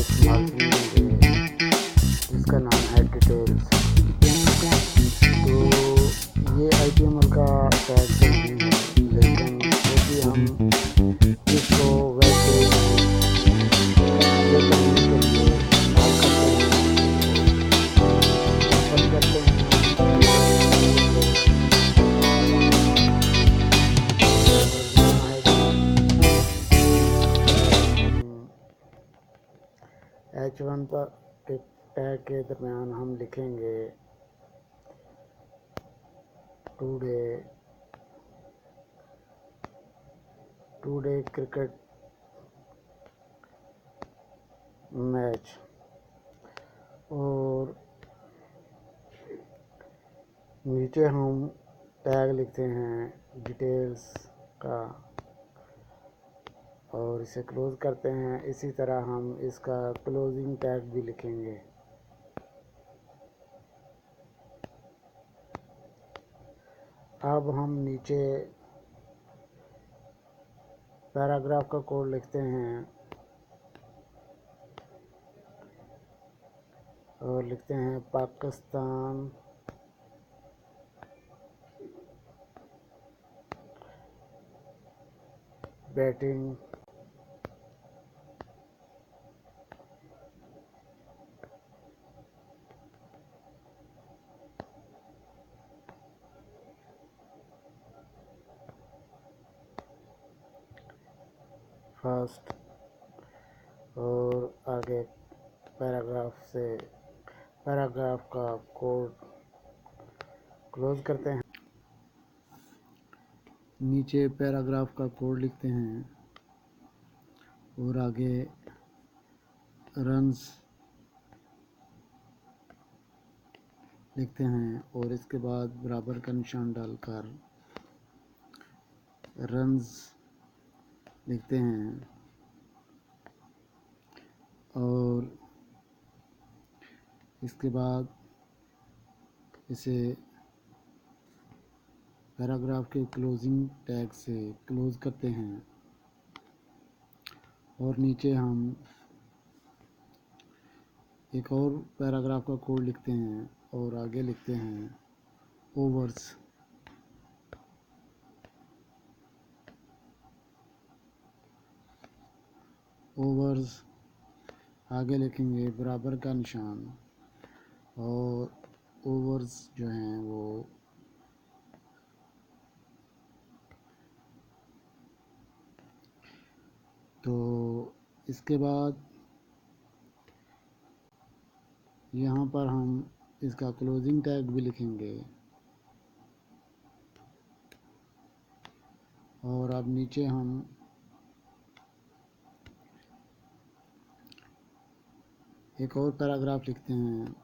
इस्तेमाल करेंगे जिसका नाम है डिटेल्स। तो ये HTML का टैग तो नहीं है, लेकिन क्योंकि हम इसको वेब पेज करने के लिए इस्तेमाल करते हैं, H1 पर टैग के दरमियान हम लिखेंगे टुडे क्रिकेट मैच, और नीचे हम टैग लिखते हैं डिटेल्स का और इसे क्लोज करते हैं। इसी तरह हम इसका क्लोजिंग टैग भी लिखेंगे। अब हम नीचे पैराग्राफ का कोड लिखते हैं और लिखते हैं पाकिस्तान बैटिंग फर्स्ट, और आगे पैराग्राफ का कोड क्लोज करते हैं। नीचे पैराग्राफ का कोड लिखते हैं और आगे रन्स लिखते हैं और इसके बाद बराबर का निशान डालकर रन्स लिखते हैं और इसके बाद इसे पैराग्राफ के क्लोजिंग टैग से क्लोज करते हैं और नीचे हम एक और पैराग्राफ का कोड लिखते हैं और आगे लिखते हैं ओवर्स। आगे लिखेंगे बराबर का निशान और ओवर्स जो हैं वो तो इसके बाद यहाँ पर हम इसका क्लोजिंग टैग भी लिखेंगे और अब नीचे हम एक और पैराग्राफ लिखते हैं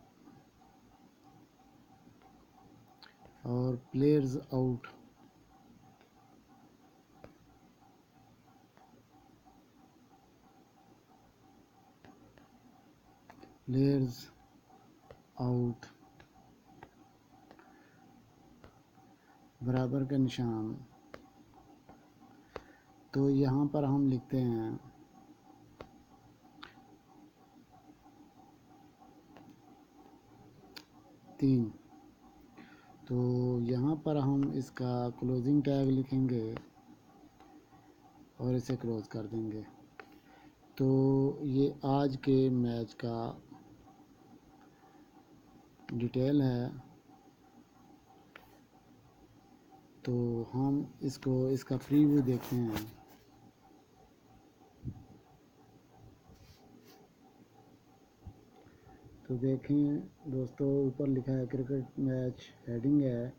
और प्लेयर्स आउट बराबर का निशान। तो यहाँ पर हम लिखते हैं 3। तो यहाँ पर हम इसका क्लोजिंग टैग लिखेंगे और इसे क्लोज कर देंगे। तो ये आज के मैच का डिटेल है। तो हम इसका प्रीव्यू देखते हैं। तो देखें दोस्तों, ऊपर लिखा है क्रिकेट मैच, हेडिंग है,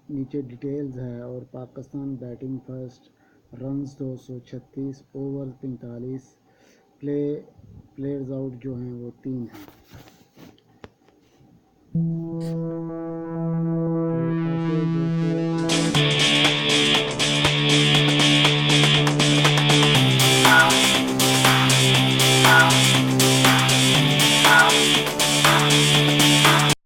नीचे डिटेल्स है और Pakistan batting first, runs 236, over 45, players out जो हैं वो 3 हैं।